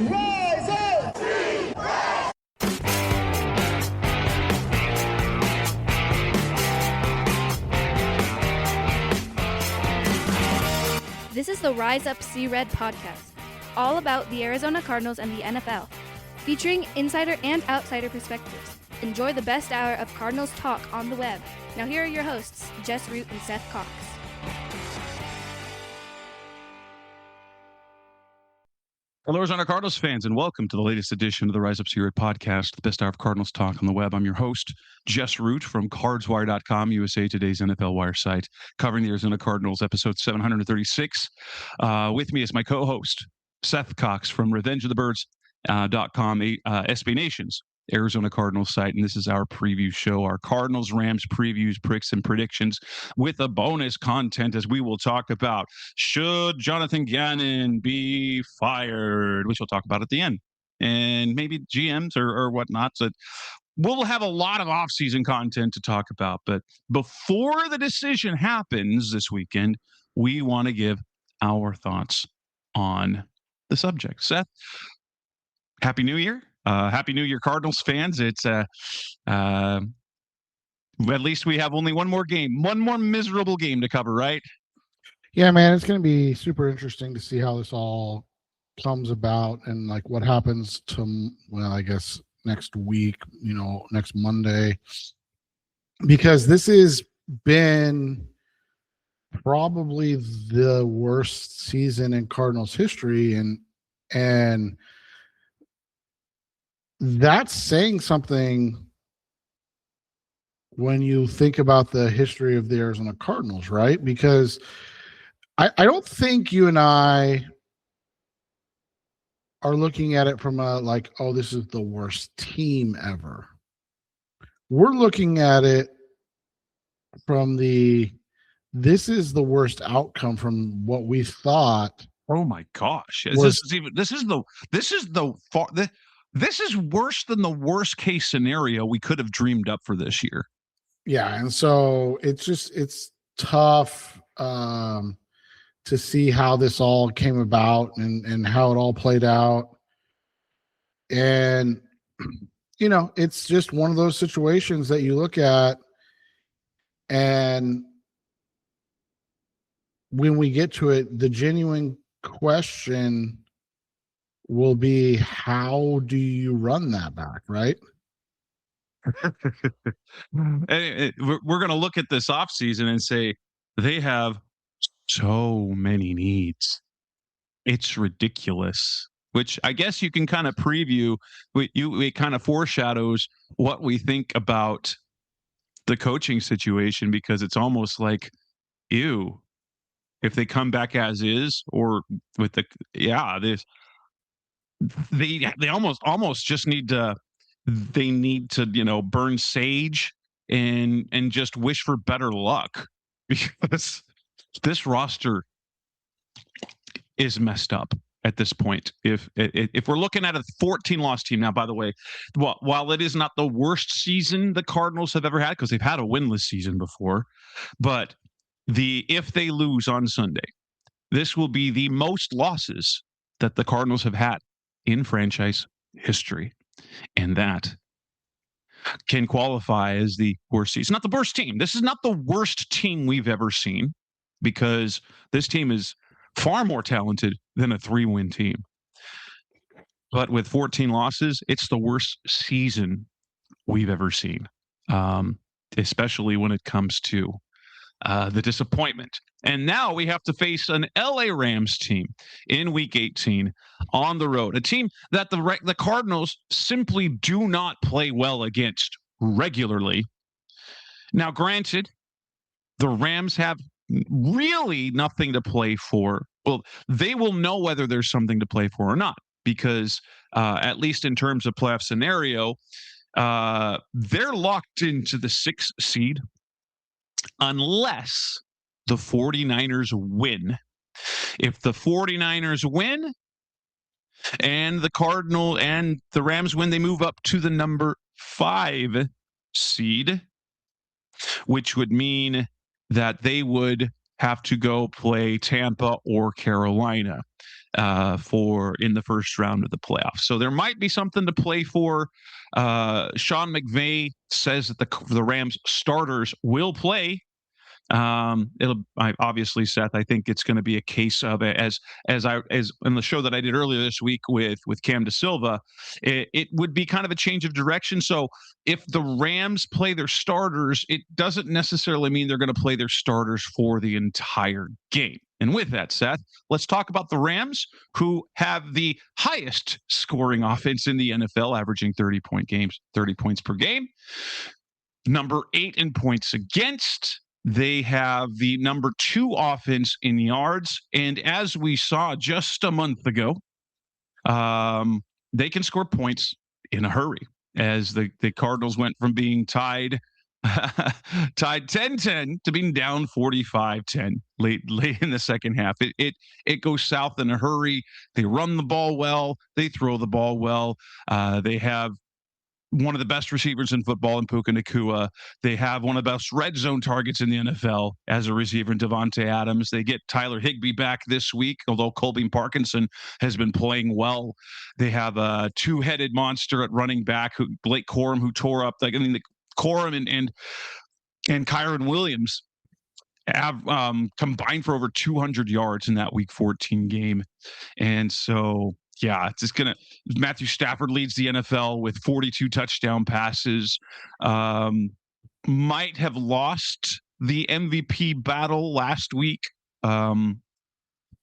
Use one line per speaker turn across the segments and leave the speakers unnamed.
Rise up!
This is the Rise Up See Red podcast, all about the Arizona Cardinals and the NFL, featuring insider and outsider perspectives. Enjoy the best hour of Cardinals talk on the web. Now here are your hosts, Jess Root and Seth Cox.
Hello, Arizona Cardinals fans, and welcome to the latest edition of the Rise Up See Red podcast, the best hour of Cardinals talk on the web. I'm your host, Jess Root from CardsWire.com, USA Today's NFL Wire site, covering the Arizona Cardinals, episode 736. With me is my co-host, Seth Cox from RevengeOfTheBirds.com, SB Nation's Arizona Cardinals site, and this is our preview show, our Cardinals-Rams previews, picks, and predictions, with a bonus content as we will talk about should Jonathan Gannon be fired, which we'll talk about at the end, and maybe GMs or whatnot. So we'll have a lot of off-season content to talk about, but before the decision happens this weekend, we want to give our thoughts on the subject. Seth, Happy New Year. Happy New Year, Cardinals fans. It's at least we have only one more miserable game to cover, right?
Yeah, man, it's going to be super interesting to see how this all comes about and like what happens to, well, I guess next week, next Monday, because this has been probably the worst season in Cardinals history, and that's saying something when you think about the history of the Arizona Cardinals, right? Because I don't think you and I are looking at it from a like, oh, this is the worst team ever. We're looking at it from this is the worst outcome from what we thought.
Oh my gosh. This is worse than the worst case scenario we could have dreamed up for this year.
Yeah, and so it's tough to see how this all came about and how it all played out. And it's just one of those situations that you look at, and when we get to it, the genuine question will be, how do you run that back, right?
We're going to look at this offseason and say they have so many needs. It's ridiculous, which I guess you can kind of preview. It kind of foreshadows what we think about the coaching situation, because it's almost like, ew, if they come back as is, or with they almost just need to burn sage and just wish for better luck, because this roster is messed up at this point. If we're looking at a 14-loss team now, by the way, while it is not the worst season the Cardinals have ever had, because they've had a winless season before, but if they lose on Sunday, this will be the most losses that the Cardinals have had in franchise history, and that can qualify as the worst season. Not the worst team. This is not the worst team we've ever seen, because this team is far more talented than a 3-win team. But with 14 losses, it's the worst season we've ever seen, especially when it comes to the disappointment. And now we have to face an LA Rams team in Week 18 on the road, a team that the Cardinals simply do not play well against regularly. Now, granted, the Rams have really nothing to play for. Well, they will know whether there's something to play for or not, because at least in terms of playoff scenario, they're locked into the 6th seed unless the 49ers win. If the 49ers win and the Cardinal and the Rams win, they move up to the number 5 seed, which would mean that they would have to go play Tampa or Carolina. for in the first round of the playoffs. So there might be something to play for. Sean McVay says that the Rams starters will play. Obviously, Seth, I think it's going to be a case of as in the show that I did earlier this week with Cam De Silva, it would be kind of a change of direction. So if the Rams play their starters, it doesn't necessarily mean they're going to play their starters for the entire game. And with that, Seth, let's talk about the Rams, who have the highest scoring offense in the NFL, averaging 30 points per game. Number 8 in points against. They have the number 2 offense in yards. And as we saw just a month ago, they can score points in a hurry, as the Cardinals went from being tied 10-10 to being down 45-10 late in the second half. It goes south in a hurry. They run the ball well. They throw the ball well. They have one of the best receivers in football in Puka Nacua. They have one of the best red zone targets in the NFL as a receiver in Devontae Adams. They get Tyler Higbee back this week, although Colby Parkinson has been playing well. They have a 2-headed monster at running back, Blake Corum, who tore up. Corum and Kyron Williams have combined for over 200 yards in that Week 14 game. And so, yeah, it's just Matthew Stafford leads the NFL with 42 touchdown passes. Might have lost the MVP battle last week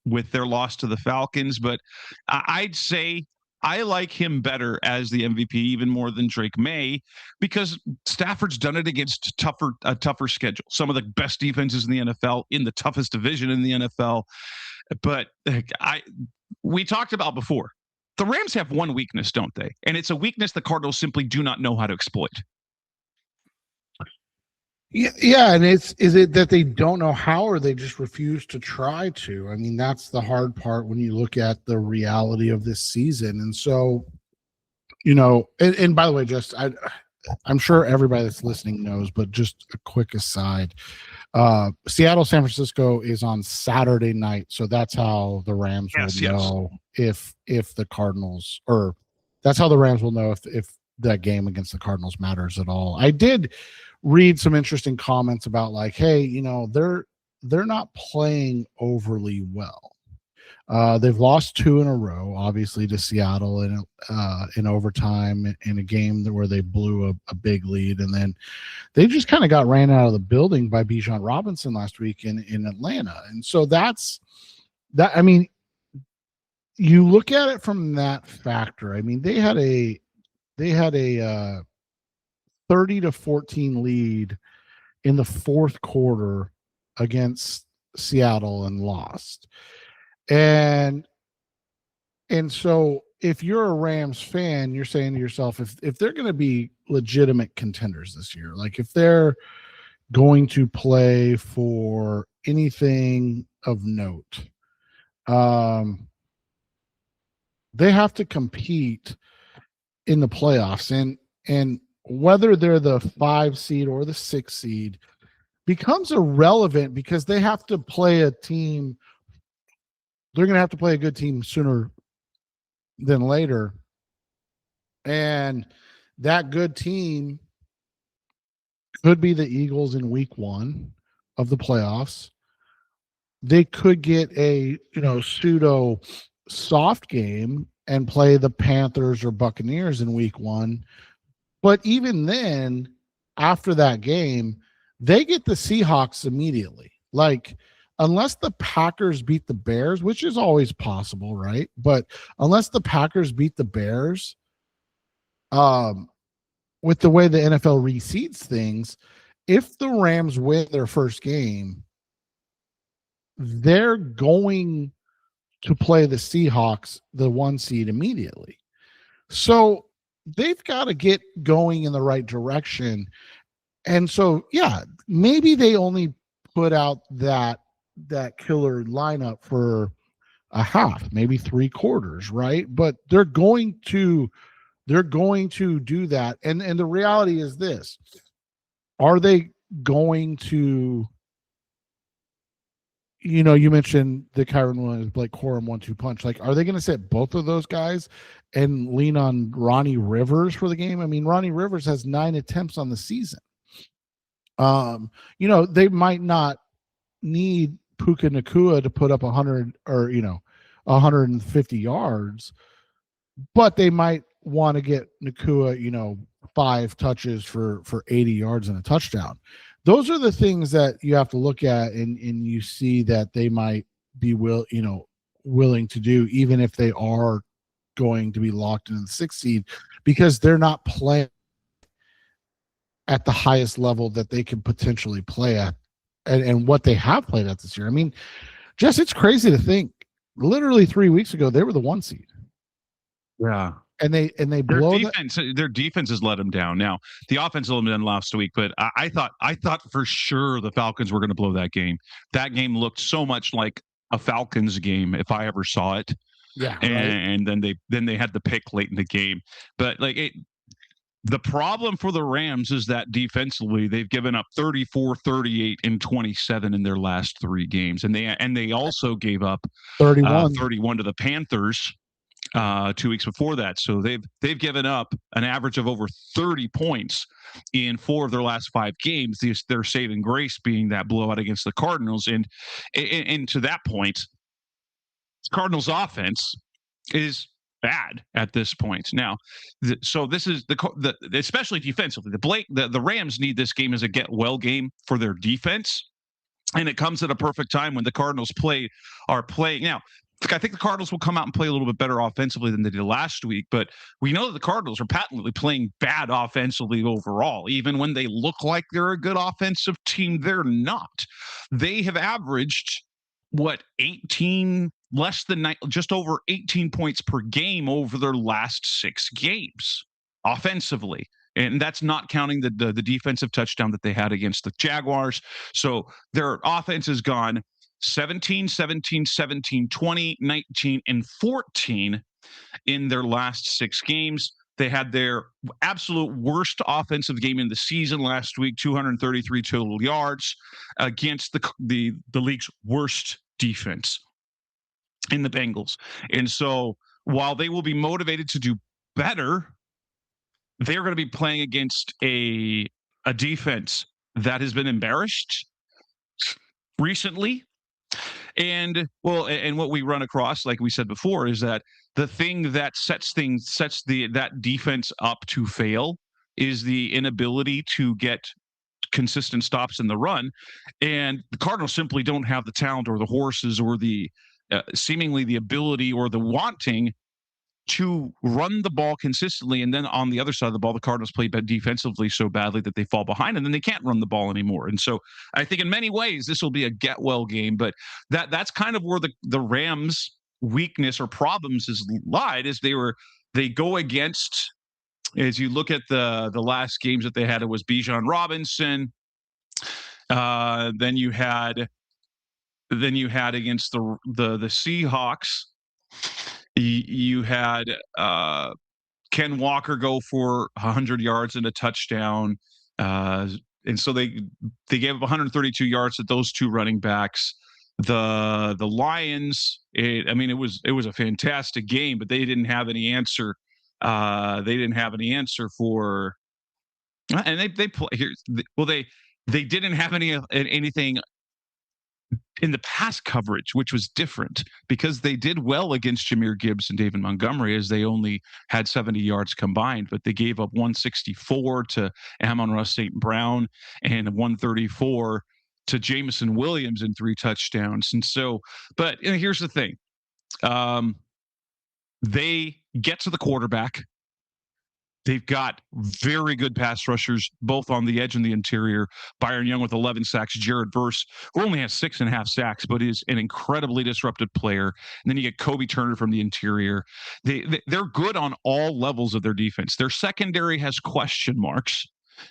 with their loss to the Falcons, but I'd say I like him better as the MVP, even more than Drake May, because Stafford's done it against a tougher schedule. Some of the best defenses in the NFL, in the toughest division in the NFL. But we talked about before, the Rams have one weakness, don't they? And it's a weakness the Cardinals simply do not know how to exploit.
Yeah, and is it that they don't know how, or they just refuse to try to? I mean, that's the hard part when you look at the reality of this season. And so, and by the way, just I'm sure everybody that's listening knows, but just a quick aside. Seattle, San Francisco is on Saturday night, so that's how the Rams will know if the Cardinals, or that's how the Rams will know if that game against the Cardinals matters at all. I did read some interesting comments about hey, they're not playing overly well. They've lost 2 in a row, obviously, to Seattle in overtime in a game where they blew a big lead. And then they just kind of got ran out of the building by Bijan Robinson last week in Atlanta. And so that's that. I mean, you look at it from that factor. I mean, they had a 30-14 lead in the fourth quarter against Seattle and lost. And so if you're a Rams fan, you're saying to yourself, if they're going to be legitimate contenders this year, like if they're going to play for anything of note, they have to compete in the playoffs, and whether they're the 5 seed or the 6 seed becomes irrelevant, because they have to play a team. They're going to have to play a good team sooner than later. And that good team could be the Eagles in week 1 of the playoffs. They could get a, pseudo soft game and play the Panthers or Buccaneers in week 1. But even then, after that game, they get the Seahawks immediately. Unless the Packers beat the Bears, which is always possible, right? But unless the Packers beat the Bears, with the way the NFL reseeds things, if the Rams win their first game, they're going to play the Seahawks, the 1 seed, immediately. So they've got to get going in the right direction. And so, yeah, maybe they only put out that killer lineup for a half, maybe 3 quarters, right? But they're going to do that. And the reality is this: are they going to, you mentioned the Kyron Williams, Blake Corum 1-2 punch. Like, are they going to sit both of those guys and lean on Ronnie Rivers for the game? I mean, Ronnie Rivers has 9 attempts on the season. They might not need Puka Nacua to put up 100 or 150 yards, but they might want to get Nacua 5 touches for 80 yards and a touchdown. Those are the things that you have to look at, and you see that they might be willing to do, even if they are going to be locked in the 6th seed, because they're not playing at the highest level that they can potentially play at, and what they have played at this year. I mean, Jess, it's crazy to think. Literally 3 weeks ago, they were the 1 seed.
Yeah.
And they blow
their defense has let them down. Now the offense let them down last week, but I thought for sure the Falcons were going to blow that game. That game looked so much like a Falcons game if I ever saw it.
Yeah,
and then they had the pick late in the game. But the problem for the Rams is that defensively they've given up 34, 38, and 27 in their last 3 games, and they also gave up 31 to the Panthers 2 weeks before that. So they've given up an average of over 30 points in 4 of their last 5 games. Their saving grace being that blowout against the Cardinals, and to that point, Cardinals offense is bad at this point. Now, so this is the especially defensively. The Rams need this game as a get well game for their defense, and it comes at a perfect time when the Cardinals are playing now. I think the Cardinals will come out and play a little bit better offensively than they did last week, but we know that the Cardinals are patently playing bad offensively overall. Even when they look like they're a good offensive team, they're not. They have averaged just over 18 points per game over their last 6 games offensively. And that's not counting the defensive touchdown that they had against the Jaguars. So their offense has gone 17, 17, 17, 20, 19, and 14 in their last 6 games. They had their absolute worst offensive game in the season last week, 233 total yards against the league's worst defense in the Bengals. And so while they will be motivated to do better, they're going to be playing against a defense that has been embarrassed recently. And what we run across, like we said before, is that the thing that sets that defense up to fail is the inability to get consistent stops in the run. And the Cardinals simply don't have the talent or the horses or the seemingly the ability or the wanting to run the ball consistently. And then on the other side of the ball, the Cardinals play defensively so badly that they fall behind, and then they can't run the ball anymore. And so I think in many ways this will be a get well game, but that's kind of where the Rams' weakness or problems lied, is they go against, as you look at the last games that they had, it was Bijan Robinson. Then you had against the Seahawks, you had Ken Walker go for 100 yards and a touchdown, and so they gave up 132 yards to those 2 running backs. The Lions, it was a fantastic game, but they didn't have any answer. They didn't have any answer for, and they play here. Well, they didn't have anything in the pass coverage, which was different because they did well against Jahmyr Gibbs and David Montgomery, as they only had 70 yards combined, but they gave up 164 to Amon-Ra St. Brown and 134 to Jameson Williams in 3 touchdowns. And so, but here's the thing. They get to the quarterback. They've got very good pass rushers, both on the edge and the interior. Byron Young with 11 sacks. Jared Verse, who only has 6.5 sacks, but is an incredibly disruptive player. And then you get Kobe Turner from the interior. They're good on all levels of their defense. Their secondary has question marks.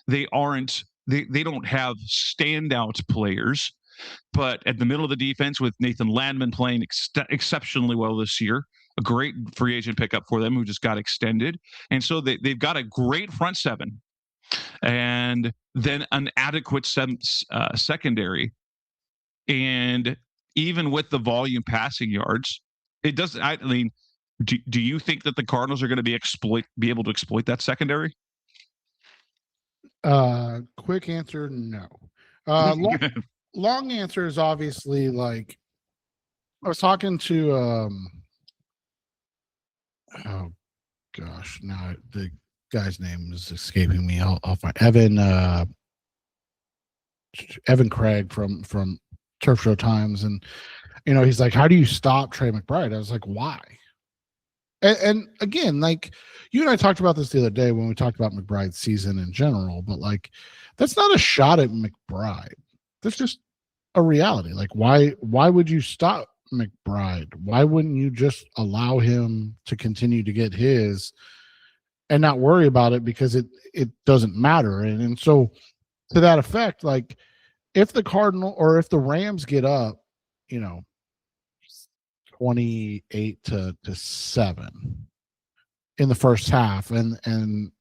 They don't have standout players. But at the middle of the defense, with Nathan Landman playing exceptionally well this year, a great free agent pickup for them who just got extended. And so they've got a great front 7 and then an adequate secondary. And even with the volume passing yards, it doesn't. I mean, do you think that the Cardinals are going to be able to exploit that secondary?
Quick answer, no. Long answer is obviously like I was talking to oh gosh, now the guy's name is escaping me. I'll find Evan Craig from Turf Show Times, and he's like, how do you stop Trey McBride? I was like, why? And again, like you and I talked about this the other day when we talked about McBride's season in general, but like that's not a shot at McBride. That's just a reality. Like why would you stop McBride? Why wouldn't you just allow him to continue to get his and not worry about it because it doesn't matter? And so to that effect, like if the Rams get up, 28-7 in the first half, and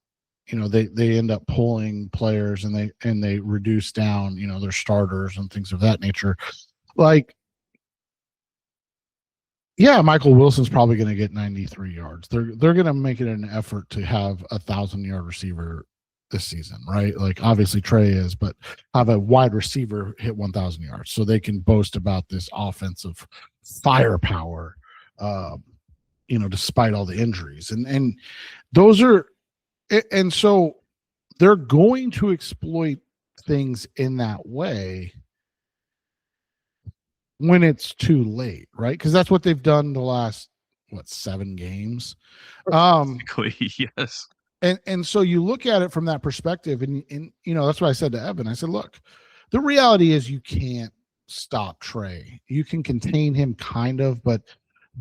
they end up pulling players and they reduce down their starters and things of that nature. Like, yeah, Michael Wilson's probably going to get 93 yards. They're going to make it an effort to have a 1,000-yard receiver this season, right? Like obviously Trey is, but have a wide receiver hit 1,000 yards so they can boast about this offensive firepower, despite all the injuries. And those are, and so they're going to exploit things in that way when it's too late, right? Because that's what they've done the last 7 games.
Yes.
And so you look at it from that perspective, and that's what I said to Evan. I said, look, the reality is you can't stop Trey. You can contain him kind of, but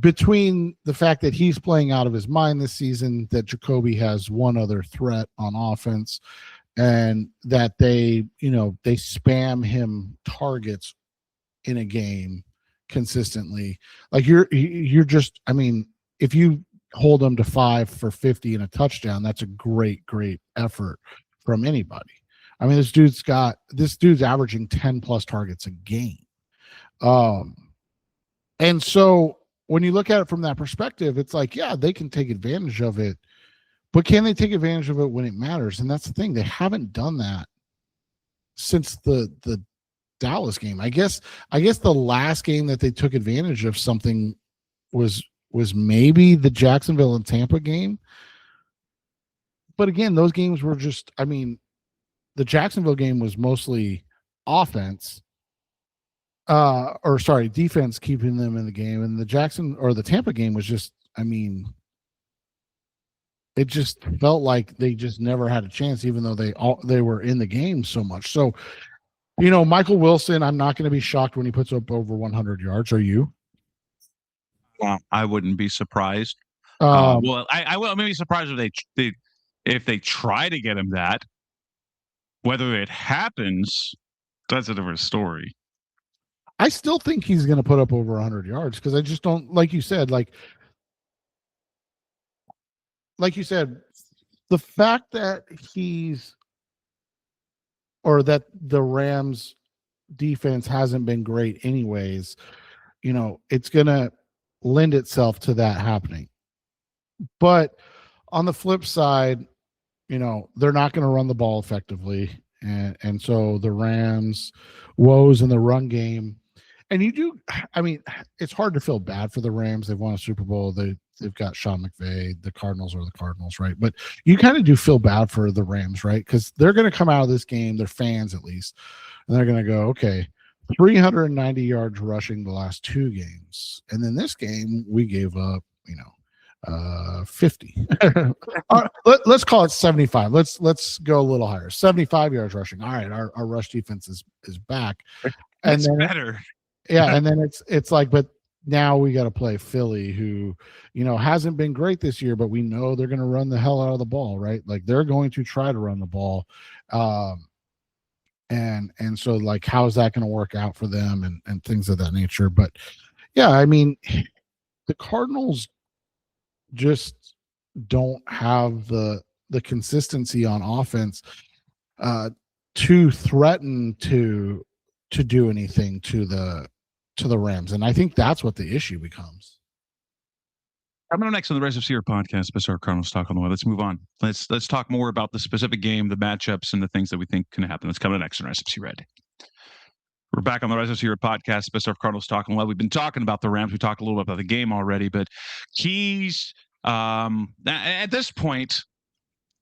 between the fact that he's playing out of his mind this season, that Jacoby has one other threat on offense, and that they spam him targets in a game consistently. Like you're just, I mean, if you hold them to 5 for 50 and a touchdown, that's a great effort from anybody. I mean, this dude's averaging 10 plus targets a game. And so when you look at it from that perspective, it's like, yeah, they can take advantage of it, but can they take advantage of it when it matters? And that's the thing. They haven't done that since the Dallas game. I guess the last game that they took advantage of something was maybe the Jacksonville and Tampa game. But again, those games were just, I mean, the Jacksonville game was mostly defense keeping them in the game. And the Tampa game was just, I mean, it just felt like they just never had a chance, even though they were in the game so much. So, Michael Wilson, I'm not going to be shocked when he puts up over 100 yards. Are you?
Well, I wouldn't be surprised. I will maybe surprised if they try to get him that. Whether it happens, that's a different story.
I still think he's going to put up over 100 yards because I just don't, like you said, the fact that that the Rams defense hasn't been great anyways, it's going to lend itself to that happening. But on the flip side, they're not going to run the ball effectively. And so the Rams woes in the run game. And it's hard to feel bad for the Rams. They've won a Super Bowl. They've got Sean McVay. The Cardinals are the Cardinals, right? But you kind of do feel bad for the Rams, right? Because they're going to come out of this game, their fans at least, and they're going to go, okay, 390 yards rushing the last 2 games. And then this game, we gave up, 50. Let's call it 75. Let's go a little higher. 75 yards rushing. All right, our rush defense is back. And
it's
then
better.
Yeah, and then it's like, but now we got to play Philly, who hasn't been great this year, but we know they're going to run the hell out of the ball, right? Like they're going to try to run the ball, and so like how is that going to work out for them and things of that nature? But yeah, I mean, the Cardinals just don't have the consistency on offense to threaten to do anything to the to the Rams. And I think that's what the issue becomes.
Coming up next on the Rise of Seer podcast, Mr. Cardinals Talk on the Way. Let's move on. Let's talk more about the specific game, the matchups, and the things that we think can happen. That's coming up next on Rise of Seer Red. We're back on the Rise of Seer podcast, Best of Cardinals Talk on the Way. We've been talking about the Rams. We talked a little bit about the game already, but keys at this point,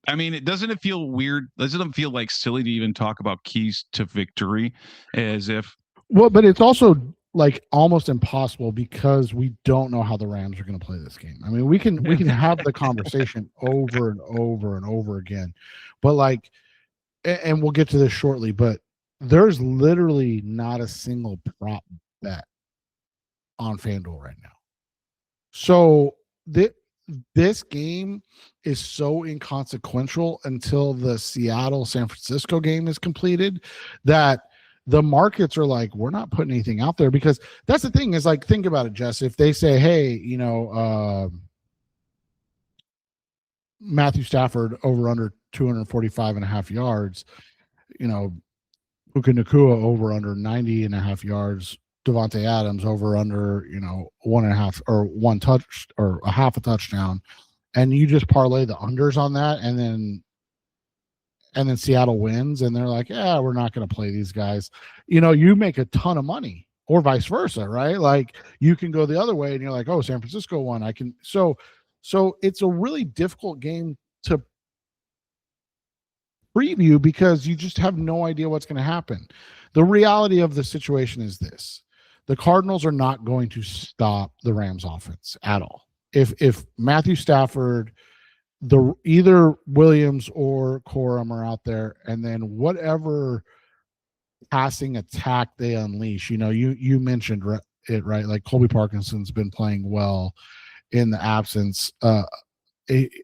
I mean, doesn't it feel weird? Doesn't it feel like silly to even talk about keys to victory as if?
Well, but it's also like almost impossible because we don't know how the Rams are going to play this game. I mean, we can have the conversation over and over and over again, but like, and we'll get to this shortly, but there's literally not a single prop bet on FanDuel right now. So this game is so inconsequential until the Seattle-San Francisco game is completed that the markets are like, we're not putting anything out there, because that's the thing is like, think about it, Jess. If they say, hey, Matthew Stafford over under 245.5 yards, Puka Nacua over under 90.5 yards, Devontae Adams over under, 1.5 or one touch or a half a touchdown, and you just parlay the unders on that, and then Seattle wins, and they're like, yeah, we're not going to play these guys. You make a ton of money, or vice versa, right? Like you can go the other way, and you're like, oh, San Francisco won. I can. So it's a really difficult game to preview because you just have no idea what's going to happen. The reality of the situation is this: the Cardinals are not going to stop the Rams offense at all. If Matthew Stafford, either Williams or Corum are out there, and then whatever passing attack they unleash, you mentioned it, right? Like Colby Parkinson's been playing well in the absence, and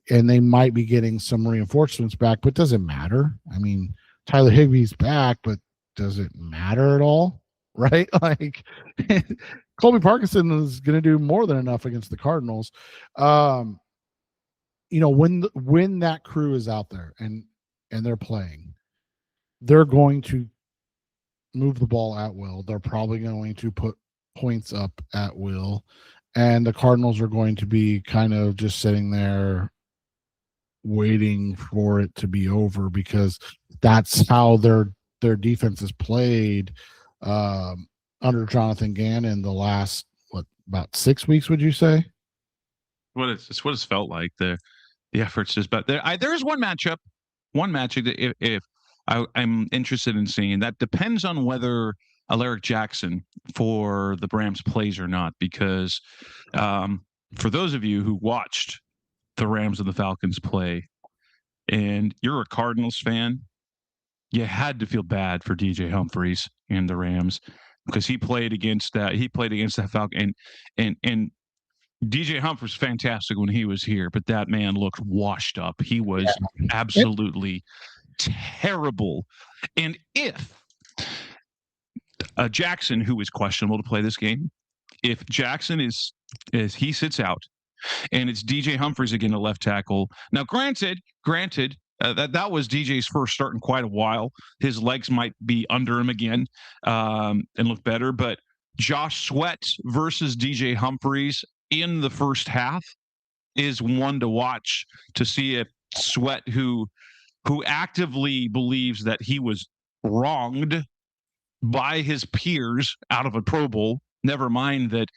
they might be getting some reinforcements back, but does it matter? I mean, Tyler Higbee's back, but does it matter at all? Right? Like Colby Parkinson is going to do more than enough against the Cardinals. When that crew is out there and they're playing, they're going to move the ball at will. They're probably going to put points up at will, and the Cardinals are going to be kind of just sitting there waiting for it to be over, because that's how their defense is played under Jonathan Gannon the last about 6 weeks, would you say?
It's what it's felt like. The efforts just, but there's one matchup that if I'm interested in seeing, that depends on whether Alaric Jackson for the Rams plays or not, because for those of you who watched the Rams and the Falcons play, and you're a Cardinals fan, you had to feel bad for DJ Humphries and the Rams, because he played against that Falcon, and DJ Humphries fantastic when he was here, but that man looked washed up. He was absolutely terrible. And if Jackson, who is questionable to play this game, if Jackson is he sits out, and it's DJ Humphries again at left tackle. Now, granted, that was DJ's first start in quite a while. His legs might be under him again and look better. But Josh Sweat versus DJ Humphries in the first half is one to watch, to see if Sweat, who actively believes that he was wronged by his peers out of a Pro Bowl, never mind that,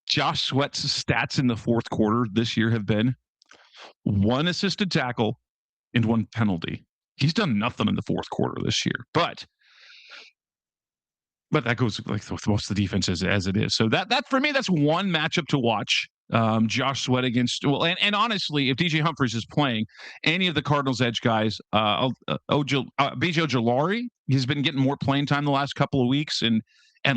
Josh Sweat's stats in the fourth quarter this year have been 1 assisted tackle and 1 penalty. He's done nothing in the fourth quarter this year, but that goes like with most of the defenses as it is. So that for me, that's one matchup to watch. Josh Sweat against, and honestly, if DJ Humphries is playing, any of the Cardinals edge guys, BJ Ojulari, he's been getting more playing time the last couple of weeks and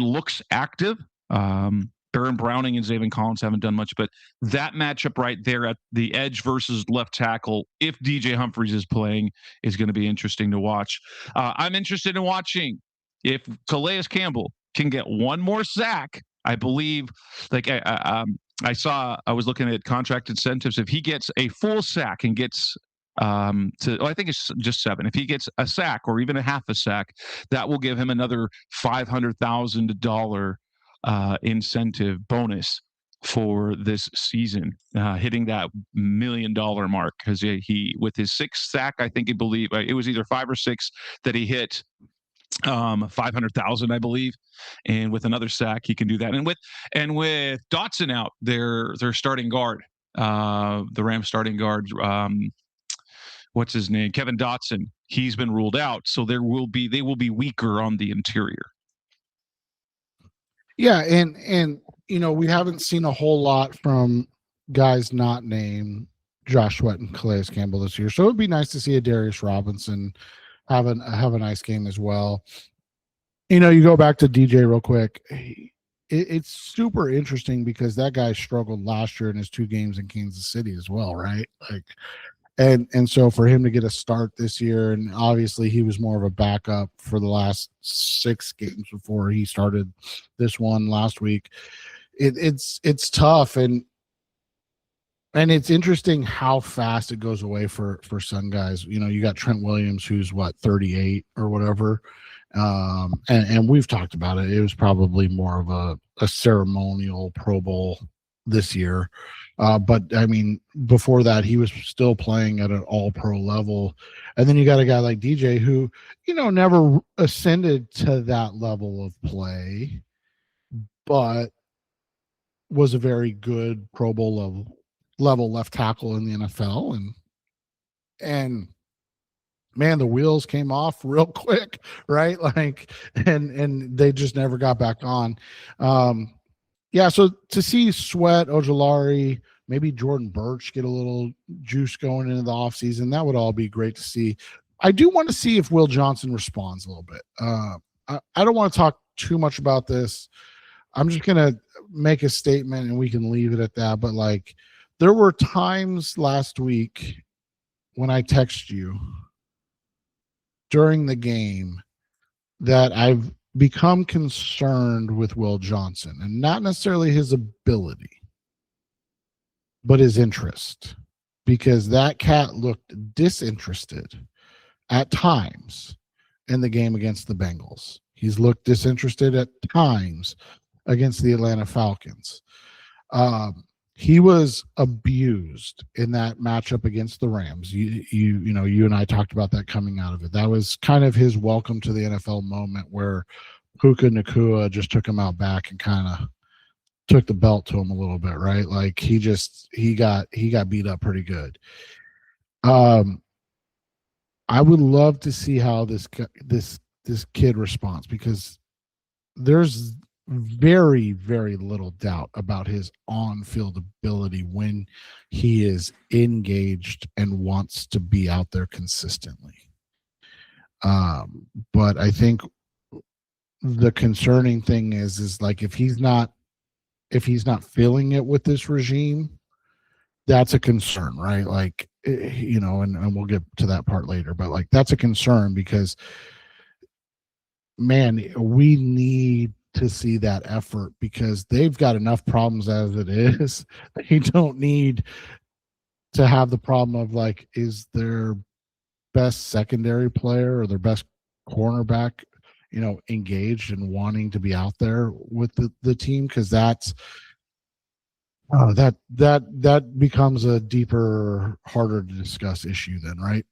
looks active. Baron Browning and Zaven Collins haven't done much, but that matchup right there at the edge versus left tackle, if DJ Humphries is playing, is going to be interesting to watch. I'm interested in watching if Calais Campbell can get one more sack. I believe, I was looking at contract incentives. If he gets a full sack and gets I think it's just 7. If he gets a sack or even a half a sack, that will give him another $500,000 incentive bonus for this season, hitting that $1 million mark, because he with his 6th sack, I think it was either 5 or 6 that he hit, 500,000, I believe, and with another sack he can do that. And with Dotson out, their starting guard, the Rams starting guard, what's his name, Kevin Dotson, he's been ruled out, so they will be weaker on the interior.
Yeah, and we haven't seen a whole lot from guys not named Josh Sweat and Calais Campbell this year, so it would be nice to see a Darius Robinson have a nice game as well. You go back to DJ real quick. It's super interesting because that guy struggled last year in his 2 games in Kansas City as well, right? And so for him to get a start this year, and obviously he was more of a backup for the last 6 games before he started this one last week. It's tough, and it's interesting how fast it goes away for some guys. You got Trent Williams, who's 38 or whatever. And we've talked about it. It was probably more of a ceremonial Pro Bowl this year. But I mean, before that, he was still playing at an all-pro level. And then you got a guy like DJ who, never ascended to that level of play, but was a very good Pro Bowl level left tackle in the NFL. And man, the wheels came off real quick, right? And they just never got back on. Yeah, so to see Sweat, Ojulari, maybe Jordan Birch get a little juice going into the offseason, that would all be great to see. I do want to see if Will Johnson responds a little bit. I don't want to talk too much about this. I'm just going to make a statement and we can leave it at that. But, there were times last week when I text you during the game that I've become concerned with Will Johnson, and not necessarily his ability, but his interest, because that cat looked disinterested at times in the game against the Bengals. He's looked disinterested at times against the Atlanta Falcons. He was abused in that matchup against the Rams. You and I talked about that coming out of it. That was kind of his welcome to the NFL moment where Puka Nacua just took him out back and kind of took the belt to him a little bit, right? He got beat up pretty good. I would love to see how this kid responds, because there's very, very little doubt about his on-field ability when he is engaged and wants to be out there consistently. But I think the concerning thing is if he's not feeling it with this regime, that's a concern, right? And we'll get to that part later, but that's a concern, because man, we need to see that effort, because they've got enough problems as it is. They don't need to have the problem of is their best secondary player or their best cornerback, engaged and wanting to be out there with the team, because that becomes a deeper, harder to discuss issue then, right?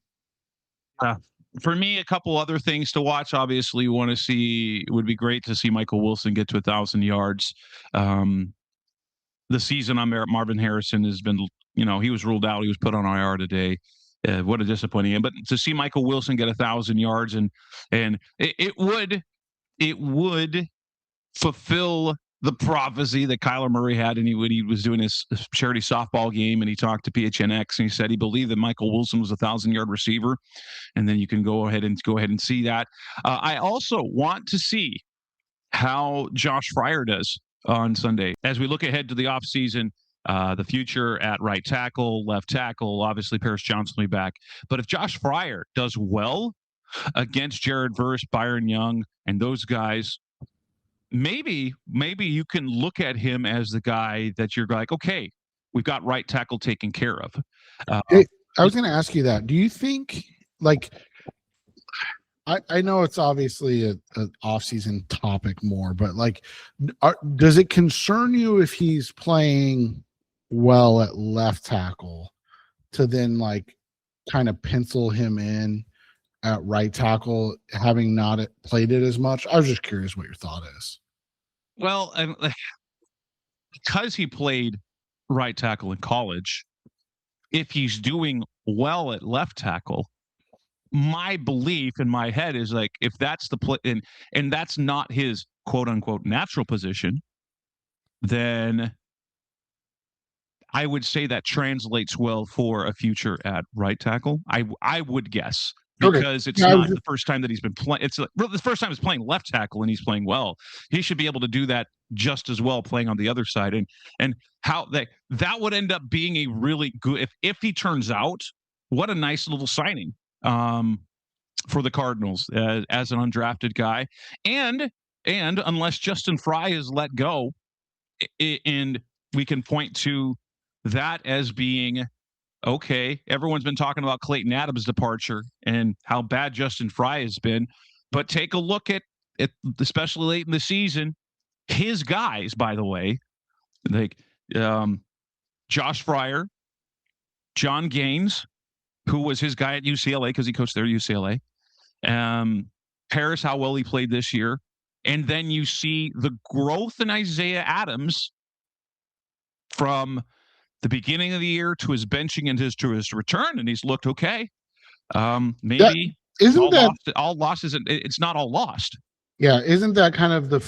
For me, a couple other things to watch. Obviously, you want to see, it would be great to see Michael Wilson get to 1,000 yards. The season on Marvin Harrison has been, he was ruled out. He was put on IR today. What a disappointing end. But to see Michael Wilson get 1,000 yards and it would fulfill the prophecy that Kyler Murray had, and when he was doing his charity softball game, and he talked to PHNX, and he said he believed that Michael Wilson was a 1,000-yard receiver, and then you can go ahead and see that. I also want to see how Josh Fryer does on Sunday as we look ahead to the offseason. The future at right tackle, left tackle, obviously Paris Johnson will be back. But if Josh Fryer does well against Jared Verse, Byron Young, and those guys, maybe you can look at him as the guy that you're like, okay, we've got right tackle taken care of.
I was going to ask you that. Do you think, like, I know it's obviously an off-season topic more, but like, does it concern you if he's playing well at left tackle to then like kind of pencil him in at right tackle, having not played it as much? I was just curious what your thought is.
Well, because he played right tackle in college, if he's doing well at left tackle, my belief in my head is like, if that's the play, and that's not his quote unquote natural position, then I would say that translates well for a future at right tackle. I would guess, because it's not the first time that he's been playing. It's the first time he's playing left tackle and he's playing well. He should be able to do that just as well playing on the other side. And how that would end up being a really good, if he turns out, what a nice little signing for the Cardinals as an undrafted guy. And unless Justin Fry is let go, and we can point to that as being okay. Everyone's been talking about Clayton Adams' departure and how bad Justin Fry has been, but take a look at especially late in the season, his guys, by the way, like Josh Fryer, John Gaines, who was his guy at UCLA because he coached there at UCLA. Paris, how well he played this year. And then you see the growth in Isaiah Adams from the beginning of the year to his benching and to his return, and he's looked okay. Maybe all losses. It's not all lost.
Yeah, isn't that kind of the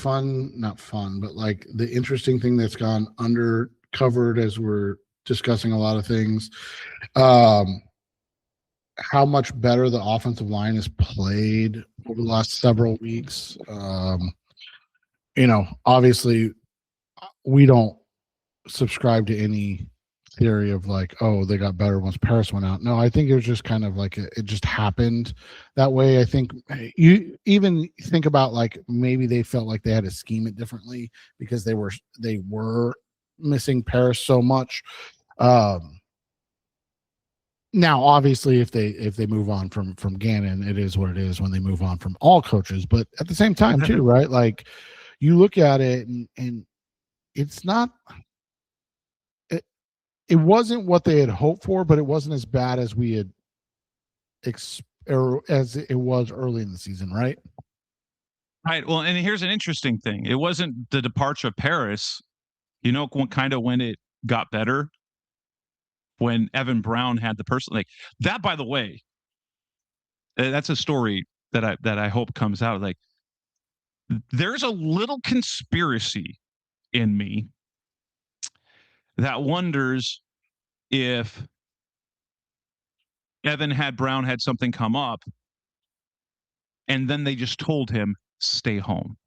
not fun, but like the interesting thing that's gone undercovered as we're discussing a lot of things? How much better the offensive line has played over the last several weeks. Obviously we don't subscribe to any theory of like, oh, they got better once Paris went out. No, I think it was just kind of like it just happened that way. I think you even think about like maybe they felt like they had to scheme it differently because they were missing Paris so much. Now, obviously, if they move on from Gannon, it is what it is when they move on from all coaches. But at the same time, too, right? Like you look at it and it's not. It wasn't what they had hoped for, but it wasn't as bad as we had as it was early in the season, right?
Right. Well, and here's an interesting thing. It wasn't the departure of Paris. You know, when it got better, when Evan Brown had the person like that. By the way, that's a story that I hope comes out. Like, there's a little conspiracy in me that wonders if Evan Brown had something come up and then they just told him, stay home.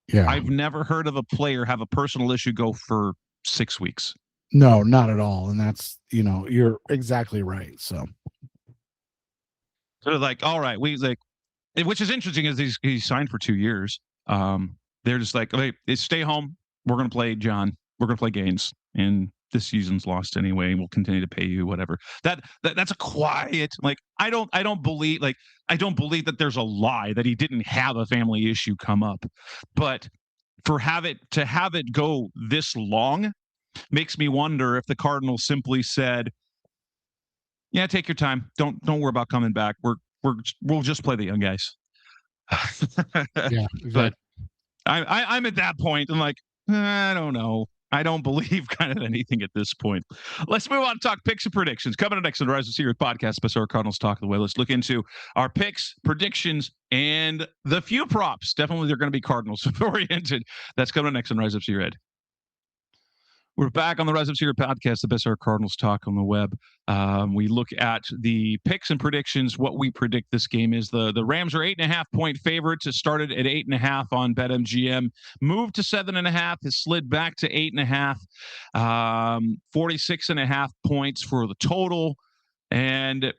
Yeah.
I've never heard of a player have a personal issue go for 6 weeks.
No, not at all. And that's, you're exactly right. So
they're like, all right, which is interesting is he's signed for 2 years. They're just like, okay, stay home. We're going to play John. We're going to play Gaines. And this season's lost anyway. We'll continue to pay you whatever. That's a quiet, like, I don't believe that there's a lie that he didn't have a family issue come up. But to have it go this long makes me wonder if the Cardinals simply said, yeah, take your time. Don't worry about coming back. We'll just play the young guys.
Yeah, exactly.
But I'm at that point. I'm like, I don't know. I don't believe kind of anything at this point. Let's move on to talk picks and predictions. Coming up next on the Rise of Series podcast, special Cardinals Talk of the Way. Let's look into our picks, predictions, and the few props. Definitely they're going to be Cardinals oriented. That's coming next on Rise of Series. We're back on the Rise Up Secret podcast, the best of our Cardinals talk on the web. We look at the picks and predictions. What we predict this game is the Rams are 8.5-point favorites. It started at 8.5 on BetMGM, moved to 7.5, has slid back to 8.5, 46.5 points for the total. And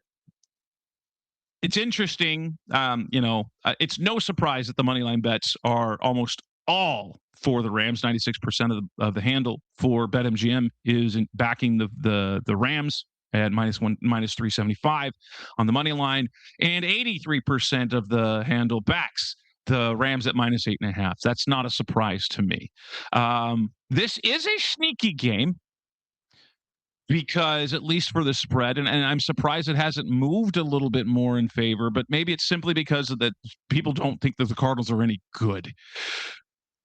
it's interesting. It's no surprise that the moneyline bets are almost all for the Rams. 96% of the handle for BetMGM is backing the Rams. at minus 375 on the money line, and 83% of the handle backs the Rams at minus 8.5. That's not a surprise to me. This is a sneaky game because, at least for the spread, and I'm surprised it hasn't moved a little bit more in favor, but maybe it's simply because of that people don't think that the Cardinals are any good.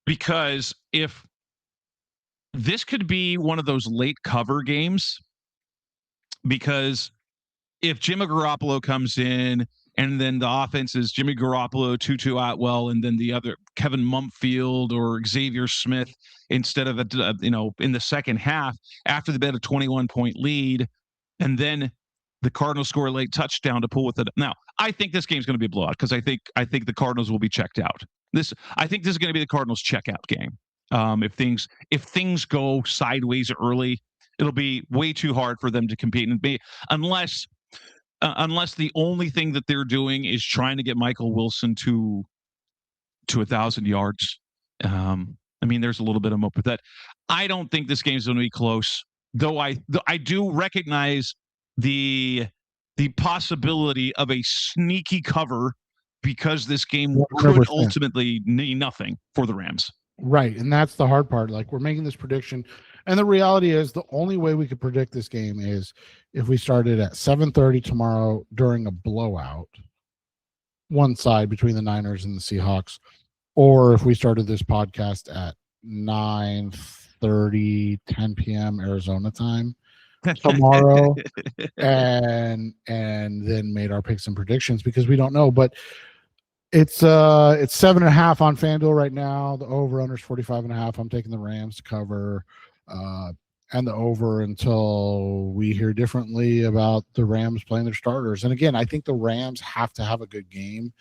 Because if this could be one of those late cover games, because if Jimmy Garoppolo comes in and then the offense is Jimmy Garoppolo, Tutu Atwell, and then the other Kevin Mumfield or Xavier Smith instead of in the second half after they bet a 21-point lead, and then the Cardinals score a late touchdown to pull with it. Now, I think this game's going to be a blowout because I think the Cardinals will be checked out. I think this is going to be the Cardinals checkout game. If things go sideways early, it'll be way too hard for them to compete, and unless the only thing that they're doing is trying to get Michael Wilson to 1,000 yards. There's a little bit of hope with that. I don't think this game's going to be close, though I do recognize the possibility of a sneaky cover because this game
100%.
could ultimately mean nothing for the Rams.
Right, and that's the hard part. Like, we're making this prediction, and the reality is the only way we could predict this game is if we started at 7:30 tomorrow during a blowout, one side between the Niners and the Seahawks, or if we started this podcast at 9:30, 10 p.m. Arizona time tomorrow, and then made our picks and predictions, because we don't know. But it's 7.5 on FanDuel right now. The over under is 45.5. I'm taking the Rams to cover, and the over until we hear differently about the Rams playing their starters. And again, I think the Rams have to have a good game.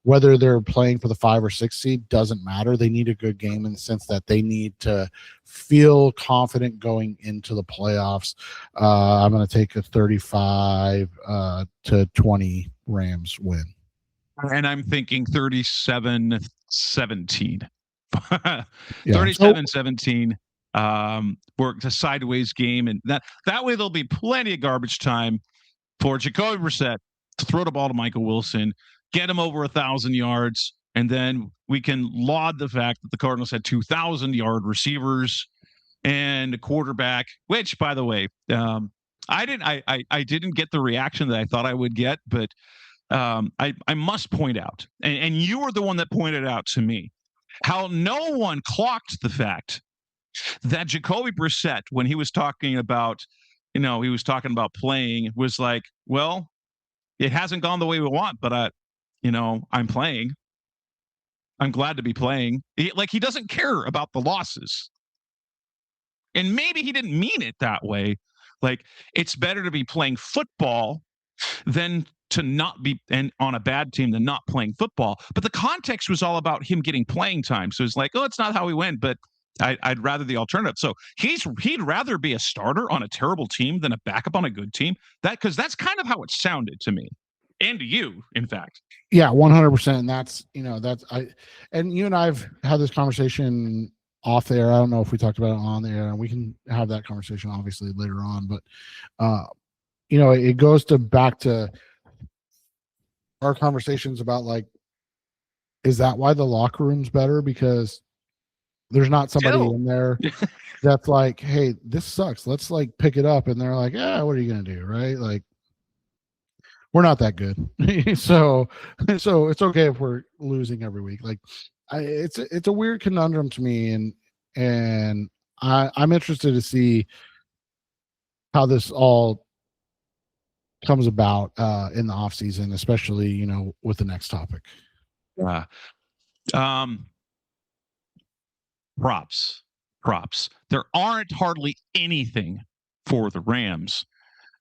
Whether they're playing for the 5 or 6 seed doesn't matter. They need a good game in the sense that they need to feel confident going into the playoffs. I'm going to take a 35-20 Rams win.
And I'm thinking 37-17. 37-17. Works a sideways game, and that way there'll be plenty of garbage time for Jacoby Brissett to throw the ball to Michael Wilson, get him over 1,000 yards, and then we can laud the fact that the Cardinals had 2,000-yard receivers and a quarterback. Which, by the way, I didn't get the reaction that I thought I would get, but I must point out, and you were the one that pointed out to me, how no one clocked the fact that Jacoby Brissett, when he was talking about playing, was like, well, it hasn't gone the way we want, but I'm playing. I'm glad to be playing. He doesn't care about the losses. And maybe he didn't mean it that way. Like, it's better to be playing football than to not be on a bad team than not playing football. But the context was all about him getting playing time. So it's like, oh, it's not how we went, but I'd rather the alternative. So he'd rather be a starter on a terrible team than a backup on a good team. Because that's kind of how it sounded to me, and to you, in fact.
Yeah, 100%. And that's and you and I've had this conversation off the air. I don't know if we talked about it on the air, and we can have that conversation obviously later on. But it goes back to our conversations about, like, is that why the locker room's better? Because there's not somebody in there that's like, hey, this sucks, let's pick it up. And they're like, yeah, what are you going to do? Right. Like, we're not that good. so it's okay if we're losing every week. Like, it's a weird conundrum to me. And I'm interested to see how this all comes about in the off season, especially, with the next topic.
Props. There aren't hardly anything for the Rams.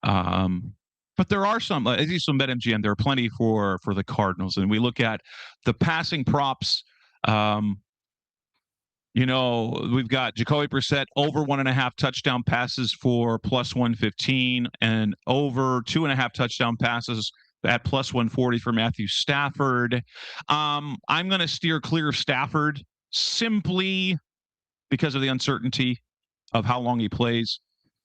But there are some, at least some BetMGM, there are plenty for the Cardinals. And we look at the passing props. We've got Jacoby Brissett over 1.5 touchdown passes for plus 115, and over 2.5 touchdown passes at plus 140 for Matthew Stafford. I'm going to steer clear of Stafford simply because of the uncertainty of how long he plays.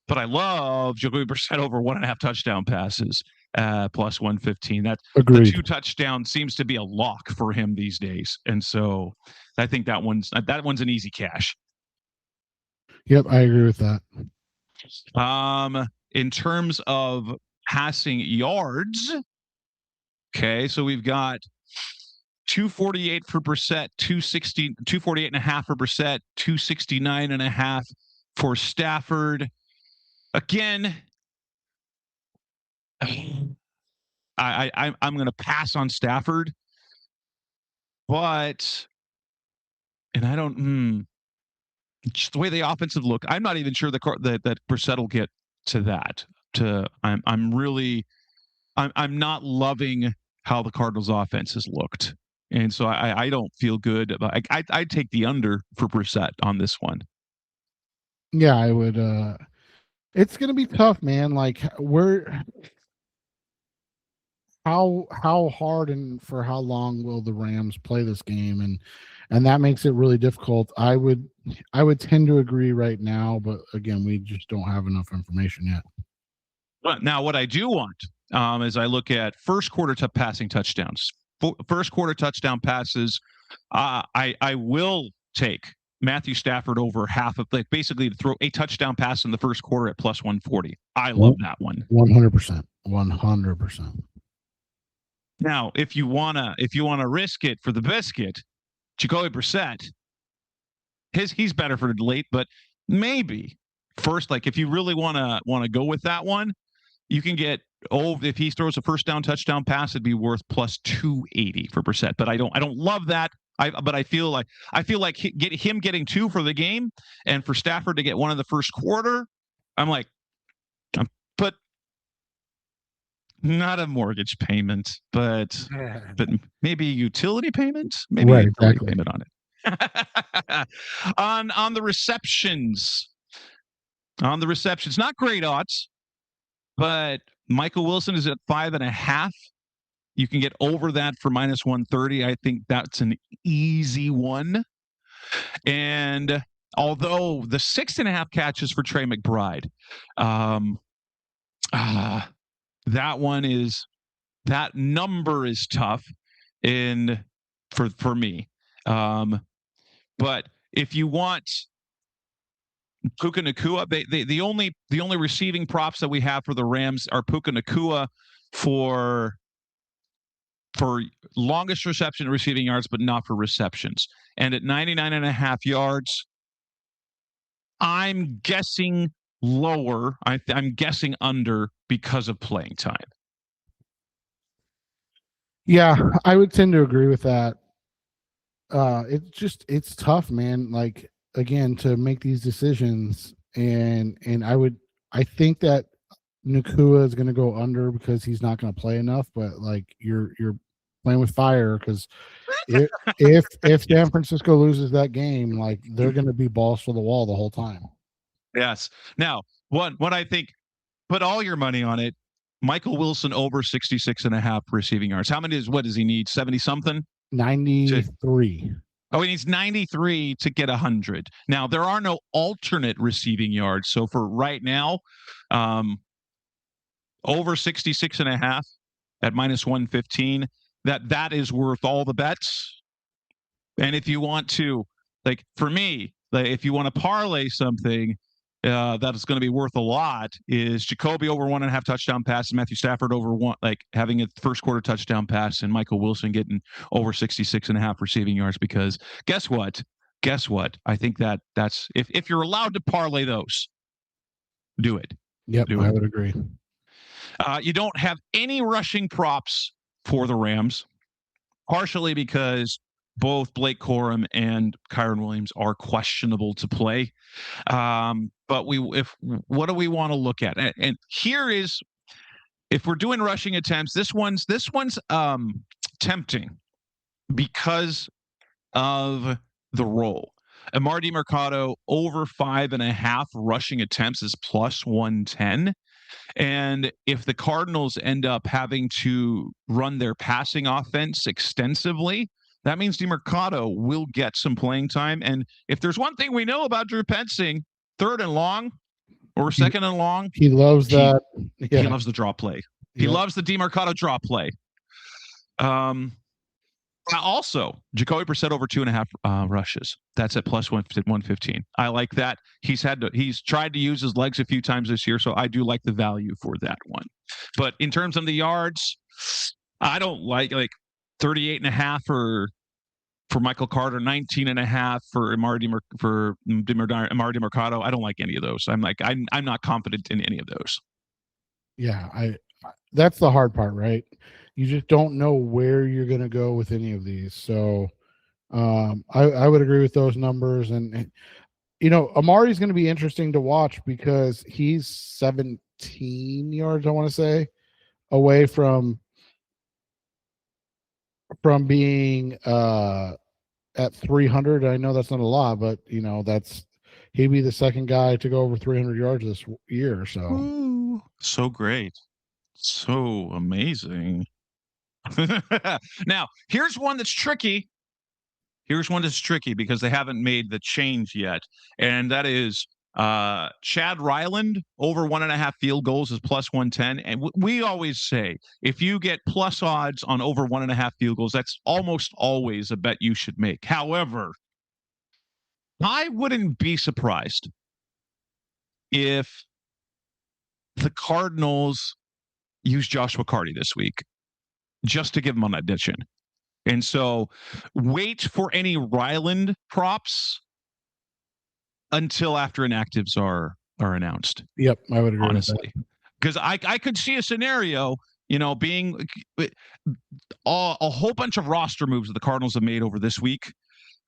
But I love Jacoby Brissett over 1.5 touchdown passes, plus 115. That
Agreed.
the 2 touchdowns seems to be a lock for him these days, and so I think that one's an easy cash.
Yep, I agree with that.
In terms of passing yards, okay, so we've got 248 for Brissett, 248.5 for Brissett, 269.5 for Stafford. Again, I'm going to pass on Stafford, but I don't. Just the way the offensive look, I'm not even sure that Brissett will get to that. I'm not loving how the Cardinals' offense has looked, and so I don't feel good about. I'd take the under for Brissett on this one.
Yeah, I would. It's gonna be tough, man. Like how hard and for how long will the Rams play this game, and that makes it really difficult. I would tend to agree right now, but again, we just don't have enough information yet.
But now, what I do want is I look at first quarter passing touchdowns, first quarter touchdown passes. I will take Matthew Stafford over half of, like, basically to throw a touchdown pass in the first quarter at plus 140. I love that one.
100%. 100%.
Now, if you wanna risk it for the biscuit, Jacoby Brissett, he's better for late, but maybe first, like if you really wanna go with that one, you can get if he throws a first down touchdown pass, it'd be worth plus 280 for Brissett. But I don't love that. But I feel like him getting 2 for the game, and for Stafford to get 1 in the first quarter. But not a mortgage payment, but maybe a utility payment, maybe
right,
a utility
exactly.
payment on it. on the receptions, not great odds, but Michael Wilson is at 5.5. You can get over that for minus 130. I think that's an easy one. And although the 6.5 catches for Trey McBride, that number is tough for me. But if you want Puka Nacua, the only receiving props that we have for the Rams are Puka Nacua for longest reception and receiving yards, but not for receptions. And at 99.5 yards, I'm guessing lower. I'm guessing under because of playing time.
Yeah, I would tend to agree with that. It's tough, man. Like, again, to make these decisions, and I think that Nacua is going to go under because he's not going to play enough. But like, you're playing with fire, because if San Francisco loses that game, like, they're going to be balls to the wall the whole time.
Yes. Now, what I think, put all your money on it. Michael Wilson over 66.5 receiving yards. What does he need? 70 something?
93.
Oh, he needs 93 to get 100. Now, there are no alternate receiving yards. So for right now, over 66.5 at minus 115, that is worth all the bets. And if you want to, like, for me, like, if you want to parlay something that is going to be worth a lot, is Jacoby over 1.5 touchdown passes, Matthew Stafford over 1, like having a first quarter touchdown pass, and Michael Wilson getting over 66.5 receiving yards. Because guess what? I think that's if you're allowed to parlay those, do it.
Yep, I would agree.
You don't have any rushing props for the Rams, partially because both Blake Corum and Kyron Williams are questionable to play. But what do we want to look at? And here is, if we're doing rushing attempts, this one's tempting because of the role. Amar DiMercato over 5.5 rushing attempts is plus 110. And if the Cardinals end up having to run their passing offense extensively, that means DiMercato will get some playing time. And if there's one thing we know about Drew Petzing, 3rd and long, or second and long.
He loves that.
He loves the draw play. He loves the DeMarcado draw play. Also, Jacoby Brissett over 2.5 rushes. That's at plus 115. I like that. He's tried to use his legs a few times this year, so I do like the value for that one. But in terms of the yards, I don't like 38.5 for Michael Carter, 19.5 for Amari DeMarcado. I don't like any of those. I'm not confident in any of those.
Yeah, that's the hard part, right? You just don't know where you're going to go with any of these. So I would agree with those numbers. And Amari's going to be interesting to watch because he's 17 yards, I want to say, away from being at 300. I know that's not a lot, but he'd be the second guy to go over 300 yards this year. So,
ooh, so great. So amazing. Now, here's one that's tricky. Because they haven't made the change yet. And that is Chad Ryland over 1.5 field goals is plus 110. And we always say, if you get plus odds on over 1.5 field goals, that's almost always a bet you should make. However, I wouldn't be surprised if the Cardinals use Joshua Carty this week just to give him an addition. And so wait for any Ryland props until after inactives are announced.
Yep, I would agree.
Honestly, because I could see a scenario, being a whole bunch of roster moves that the Cardinals have made over this week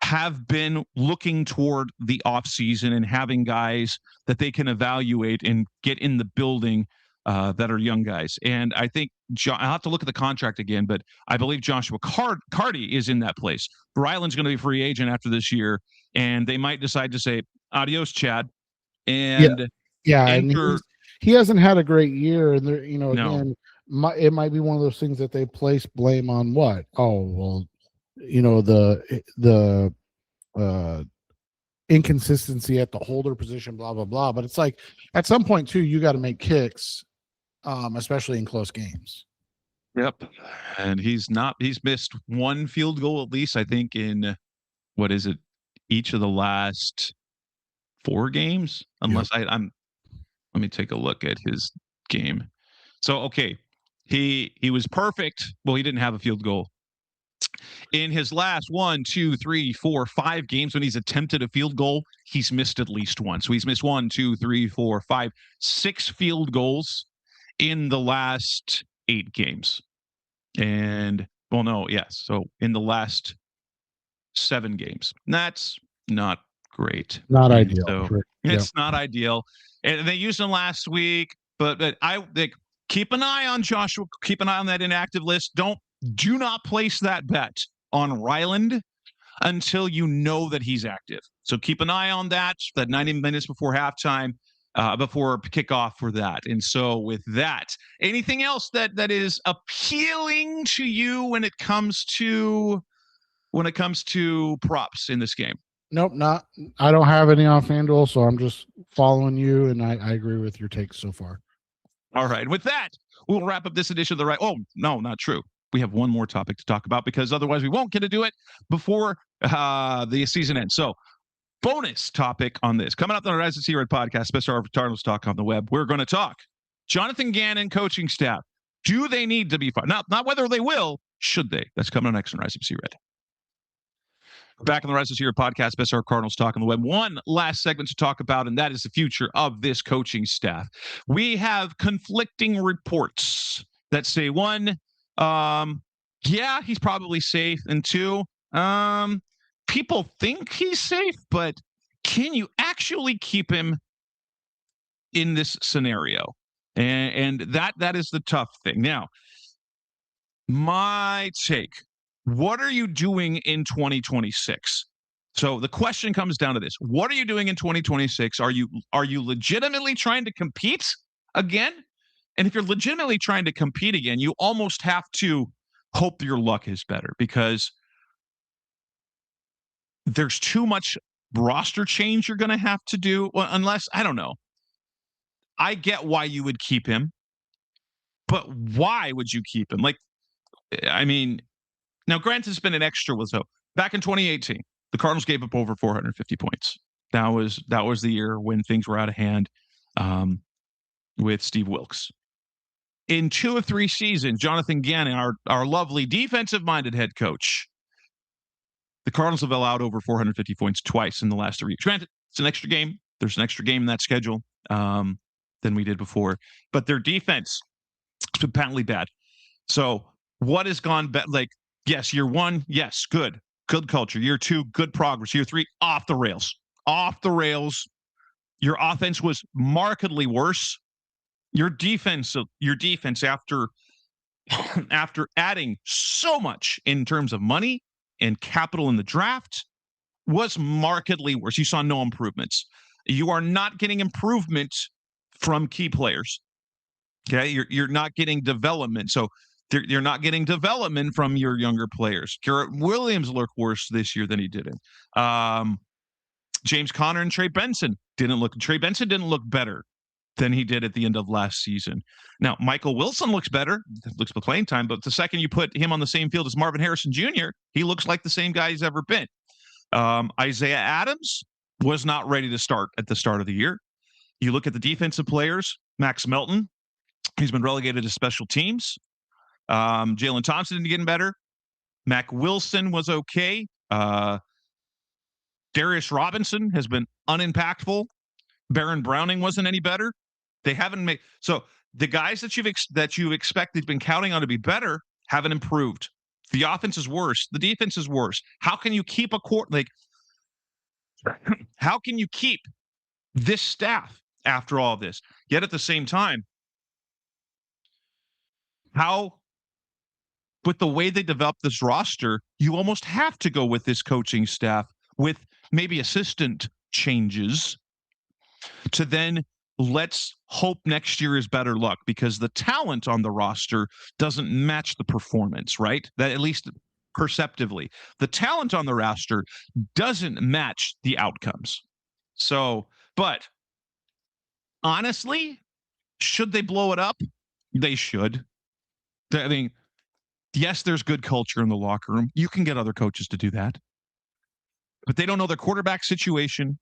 have been looking toward the offseason and having guys that they can evaluate and get in the building that are young guys. And I think I'll have to look at the contract again, but I believe Joshua Carty is in that place. Ryland's going to be a free agent after this year, and they might decide to say, adios, Chad. And
and he hasn't had a great year. And there,
No.
again, it might be one of those things that they place blame on what? Oh, well, the inconsistency at the holder position, blah, blah, blah. But it's like at some point too, you got to make kicks, especially in close games.
Yep. And he's missed one field goal at least, I think, in each of the last 4 games, unless let me take a look at his game. So, okay. He was perfect. Well, he didn't have a field goal in his last 1, 2, 3, 4, 5 games. When he's attempted a field goal, he's missed at least one. So he's missed 1, 2, 3, 4, 5, 6 field goals in the last 8 games. And so in the last 7 games. That's not great.
Not ideal.
So it's not ideal. And they used him last week, but keep an eye on Joshua. Keep an eye on that inactive list. Do not place that bet on Ryland until you know that he's active. So keep an eye on that 90 minutes before halftime, before kickoff for that. And so with that, anything else that is appealing to you when it comes to props in this game?
Nope, not. I don't have any on FanDuel, so I'm just following you, and I agree with your takes so far.
All right. With that, we'll wrap up this edition of the right. Oh, no, not true. We have one more topic to talk about because otherwise we won't get to do it before the season ends. So, bonus topic on this. Coming up on the Rise and Sea Red podcast, special for Cardinals Talk on the web, we're going to talk Jonathan Gannon coaching staff. Do they need to be fired? Not whether they will, should they? That's coming up next on Rise and Sea Red. Back on the Rise of Your podcast, Best Our Cardinals Talk on the web. One last segment to talk about, and that is the future of this coaching staff. We have conflicting reports that say, 1, he's probably safe, and 2, people think he's safe, but can you actually keep him in this scenario? And that is the tough thing. Now, my take. What are you doing in 2026? So the question comes down to this. What are you doing in 2026? Are you legitimately trying to compete again? And if you're legitimately trying to compete again, you almost have to hope your luck is better because there's too much roster change you're going to have to do. Well, unless, I don't know. I get why you would keep him, but why would you keep him? Like, I mean, now granted, it's been an extra with so back in 2018, the Cardinals gave up over 450 points. That was the year when things were out of hand with Steve Wilkes. In 2 of 3 seasons, Jonathan Gannon, our lovely defensive-minded head coach, the Cardinals have allowed over 450 points twice in the last 3 years. Granted, it's an extra game. There's an extra game in that schedule than we did before. But their defense is patently bad. So what has gone bad? Like, yes, year 1, yes, good culture. Year 2, good progress. Year 3, off the rails. Off the rails. Your offense was markedly worse. Your defense after adding so much in terms of money and capital in the draft was markedly worse. You saw no improvements. You are not getting improvement from key players. Okay, you're not getting development. So you're not getting development from your younger players. Garrett Williams looked worse this year than he did. James Conner and Trey Benson didn't look better than he did at the end of last season. Now, Michael Wilson looks better, looks for playing time, but the second you put him on the same field as Marvin Harrison Jr., he looks like the same guy he's ever been. Isaiah Adams was not ready to start at the start of the year. You look at the defensive players, Max Melton, he's been relegated to special teams. Jalen Thompson didn't get better. Mac Wilson was okay. Darius Robinson has been unimpactful. Baron Browning wasn't any better. They haven't made so the guys that you've expected, been counting on to be better, haven't improved. The offense is worse. The defense is worse. How can you keep how can you keep this staff after all this? Yet at the same time, with the way they developed this roster, you almost have to go with this coaching staff with maybe assistant changes to then let's hope next year is better luck, because the talent on the roster doesn't match the performance, right? That at least perceptively, the talent on the roster doesn't match the outcomes. So, but honestly, should they blow it up? They should. I mean, yes, there's good culture in the locker room. You can get other coaches to do that, but they don't know their quarterback situation.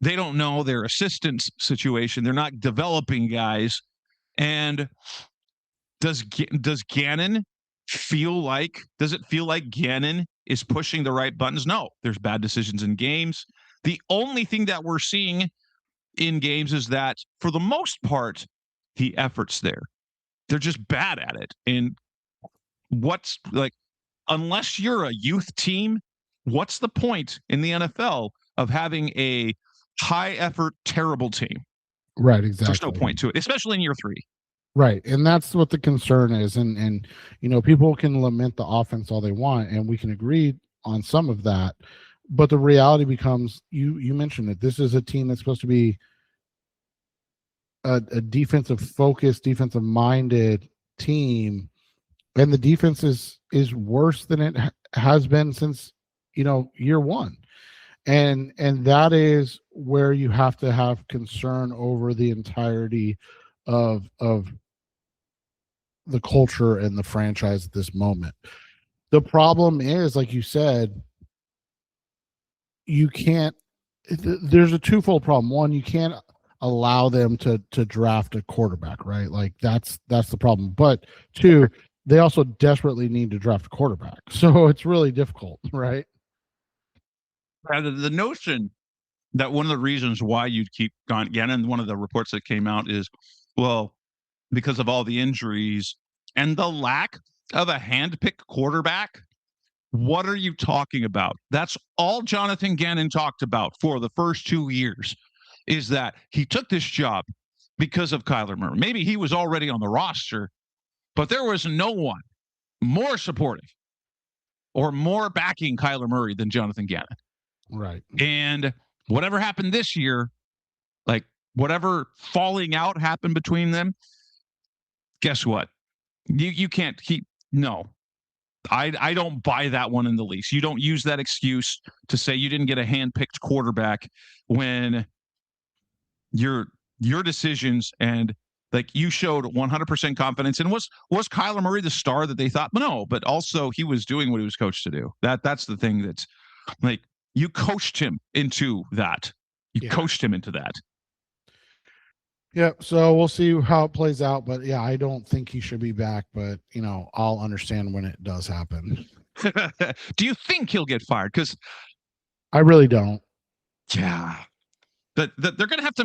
They don't know their assistants situation. They're not developing guys. And does Gannon feel like Gannon is pushing the right buttons? No, there's bad decisions in games. The only thing that we're seeing in games is that for the most part, the effort's there. They're just bad at it. And what's like, unless you're a youth team, what's the point in the NFL of having a high effort, terrible team?
Right, exactly.
There's no point to it, especially in year 3.
Right, and that's what the concern is. And you know, people can lament the offense all they want, and we can agree on some of that. But the reality becomes, you mentioned it. This is a team that's supposed to be a defensive focused, defensive minded team, and the defense is worse than it has been since year 1. And that is where you have to have concern over the entirety of the culture and the franchise at this moment. The problem is, like you said, there's a twofold problem. One, you can't allow them to draft a quarterback, right? Like that's the problem. But 2, they also desperately need to draft a quarterback. So it's really difficult, right?
The notion that one of the reasons why you'd keep Gannon, one of the reports that came out is, well, because of all the injuries and the lack of a hand-picked quarterback. What are you talking about? That's all Jonathan Gannon talked about for the first 2 years, is that he took this job because of Kyler Murray. Maybe he was already on the roster, but there was no one more supportive or more backing Kyler Murray than Jonathan Gannon.
Right.
And whatever happened this year, like whatever falling out happened between them, guess what? You can't keep. No, I don't buy that one in the least. You don't use that excuse to say you didn't get a hand-picked quarterback when you're your decisions, and like you showed 100% confidence. And was Kyler Murray the star that they thought? No, but also he was doing what he was coached to do. That's the thing that's like you coached him into that. You coached him into that.
Yeah, so we'll see how it plays out. But yeah, I don't think he should be back. But I'll understand when it does happen.
Do you think he'll get fired? Because
I really don't.
Yeah. But they're going to have to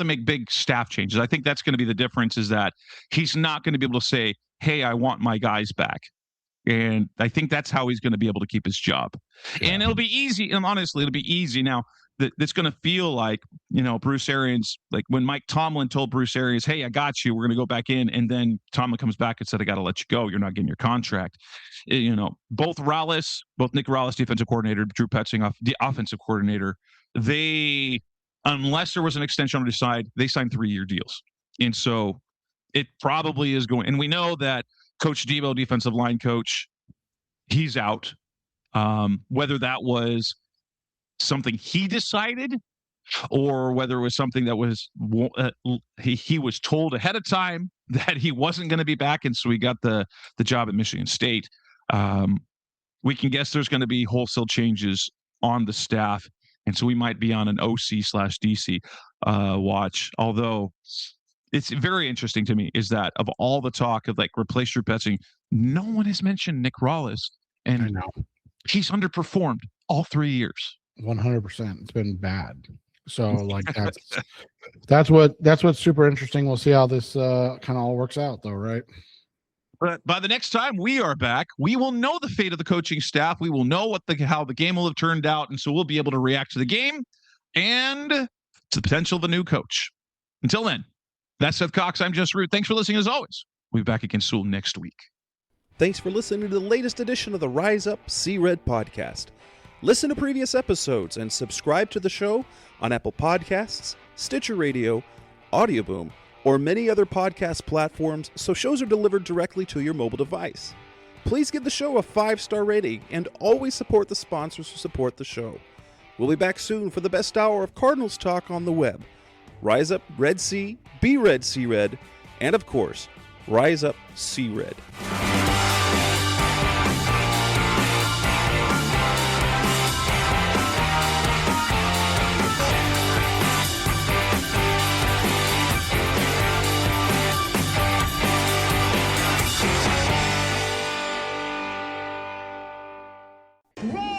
make big staff changes. I think that's going to be the difference, is that he's not going to be able to say, hey, I want my guys back. And I think that's how he's going to be able to keep his job. Yeah. And it'll be easy. And honestly, it'll be easy now. That's going to feel like, Bruce Arians, like when Mike Tomlin told Bruce Arians, hey, I got you, we're going to go back in. And then Tomlin comes back and said, I got to let you go. You're not getting your contract. Both Nick Rallis, defensive coordinator, Drew Petzing, the offensive coordinator, unless there was an extension on the side, they signed 3-year deals. And so it probably is going. And we know that Coach Debo, defensive line coach, he's out. Whether that was something he decided or whether it was something that was he was told ahead of time that he wasn't going to be back. And so he got the job at Michigan State. We can guess there's going to be wholesale changes on the staff. And so we might be on an OC/DC watch. Although it's very interesting to me is that of all the talk of like replace Drew Petzing, no one has mentioned Nick Rallis, and he's underperformed all 3 years.
100%. It's been bad. So like that's what's super interesting. We'll see how this kind of all works out, though, right?
But by the next time we are back, we will know the fate of the coaching staff. We will know how the game will have turned out. And so we'll be able to react to the game and to the potential of a new coach. Until then, that's Seth Cox. I'm Jess Root. Thanks for listening as always. We'll be back again soon next week.
Thanks for listening to the latest edition of the Rise Up, See Red podcast. Listen to previous episodes and subscribe to the show on Apple Podcasts, Stitcher Radio, Audioboom, or many other podcast platforms, so shows are delivered directly to your mobile device. Please give the show a 5-star rating and always support the sponsors who support the show. We'll be back soon for the best hour of Cardinals talk on the web. Rise up, Red Sea, be red, see red, and of course, rise up, see red.
Roll!